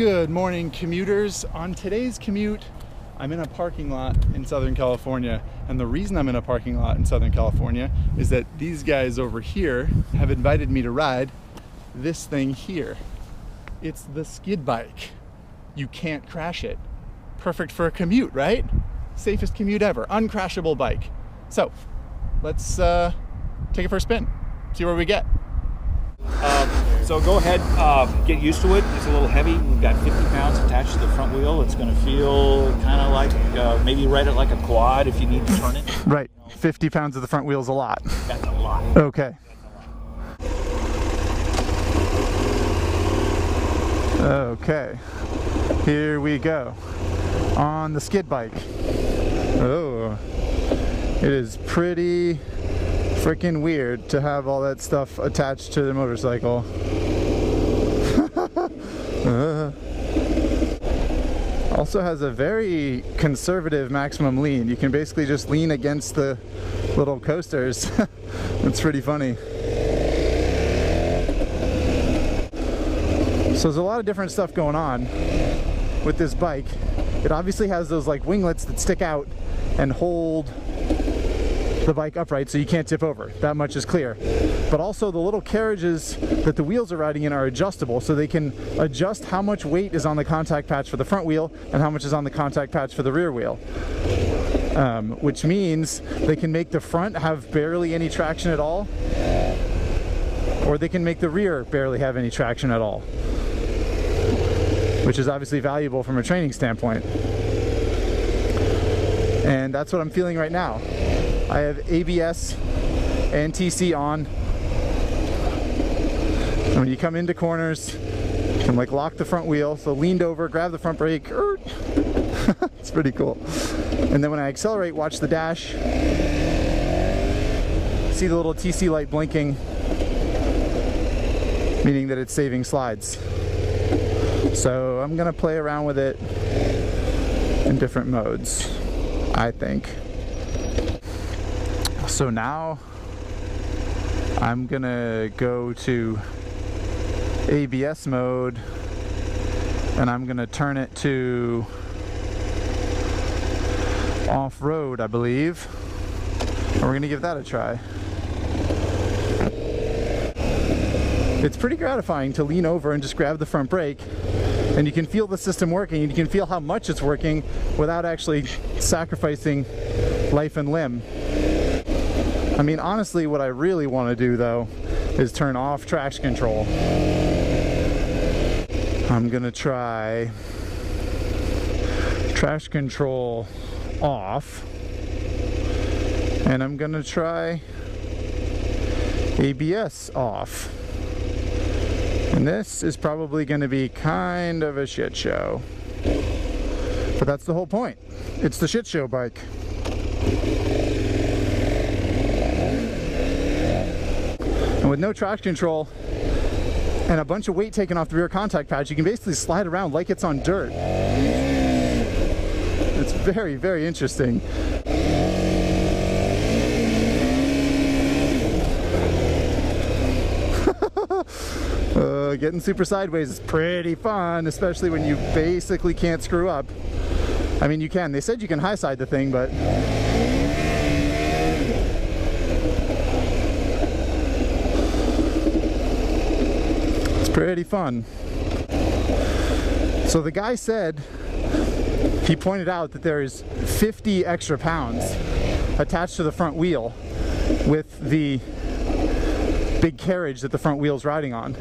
Good morning, commuters. On today's commute, I'm in a parking lot in Southern California, and the reason I'm in a parking lot in Southern California is that these guys over here have invited me to ride this thing here. It's the Skidbike. You can't crash it. Perfect for a commute, right? Safest commute ever, uncrashable bike. So let's take it for a spin, see where we get. So go ahead, get used to it. It's a little heavy. We've got 50 pounds attached to the front wheel. It's going to feel kind of like, maybe ride it like a quad if you need to turn it. Right, 50 pounds of the front wheel is a lot. That's a lot. Okay. Okay, here we go on the Skidbike. Oh, it is pretty freaking weird to have all that stuff attached to the motorcycle. Also has a very conservative maximum lean. You can basically just lean against the little coasters. It's pretty funny. So there's a lot of different stuff going on with this bike. It obviously has those like winglets that stick out and hold the bike upright so you can't tip over. That much is clear. But also the little carriages that the wheels are riding in are adjustable, so they can adjust how much weight is on the contact patch for the front wheel and how much is on the contact patch for the rear wheel. Which means they can make the front have barely any traction at all, or they can make the rear barely have any traction at all, which is obviously valuable from a training standpoint. And that's what I'm feeling right now. I have ABS and TC on. And when you come into corners, you can like lock the front wheel. So leaned over, grab the front brake. It's pretty cool. And then when I accelerate, watch the dash. See the little TC light blinking, meaning that it's saving slides. So I'm gonna play around with it in different modes, I think. So now I'm gonna go to ABS mode and I'm gonna turn it to off-road, I believe. And we're gonna give that a try. It's pretty gratifying to lean over and just grab the front brake, and you can feel the system working, and you can feel how much it's working without actually sacrificing life and limb. I mean, honestly, what I really want to do though is turn off traction control. I'm gonna try traction control off, and I'm gonna try ABS off. And this is probably going to be kind of a shit show. But that's the whole point. It's the shit show bike. And with no traction control and a bunch of weight taken off the rear contact patch, you can basically slide around like it's on dirt. It's very, very interesting. Getting super sideways is pretty fun, especially when you basically can't screw up. I mean, you can. They said you can high side the thing, but it's pretty fun. So the guy said, he pointed out that there is 50 extra pounds attached to the front wheel with the big carriage that the front wheel's riding on.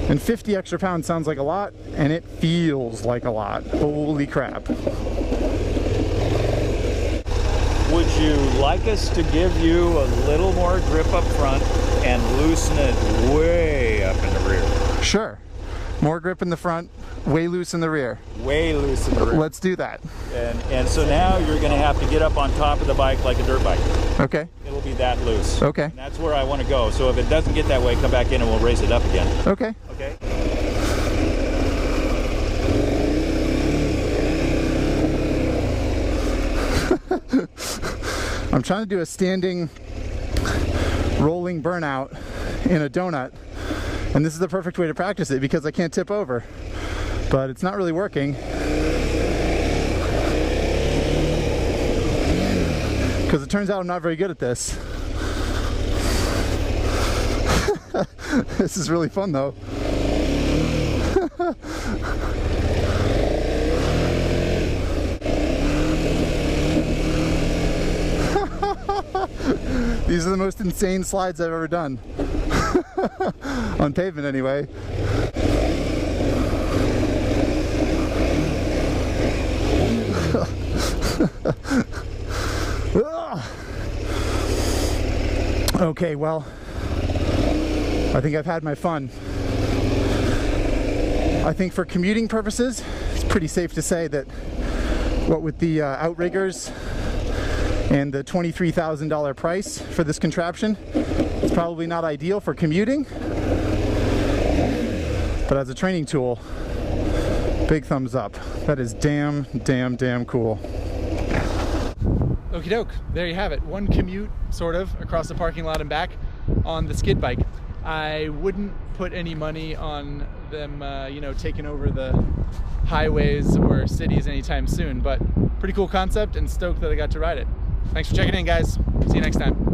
And 50 extra pounds sounds like a lot, and it feels like a lot. Holy crap. Would you like us to give you a little more grip up front and loosen it way up in the rear? Sure. More grip in the front, way loose in the rear. Way loose in the rear. Let's do that. And so now you're going to have to get up on top of the bike like a dirt bike. Okay. It'll be that loose. Okay. And that's where I want to go. So if it doesn't get that way, come back in and we'll raise it up again. Okay. Okay. I'm trying to do a standing rolling burnout in a donut, and this is the perfect way to practice it because I can't tip over. but it's not really working. Because it turns out I'm not very good at this. This is really fun though. These are the most insane slides I've ever done. On pavement anyway. Okay, well, I think I've had my fun. I think for commuting purposes, it's pretty safe to say that what with the outriggers and the $23,000 price for this contraption, it's probably not ideal for commuting, but as a training tool, big thumbs up. That is damn cool. Okie doke, there you have it. One commute, sort of, across the parking lot and back on the Skidbike. I wouldn't put any money on them, you know, taking over the highways or cities anytime soon, but pretty cool concept and stoked that I got to ride it. Thanks for checking in, guys. See you next time.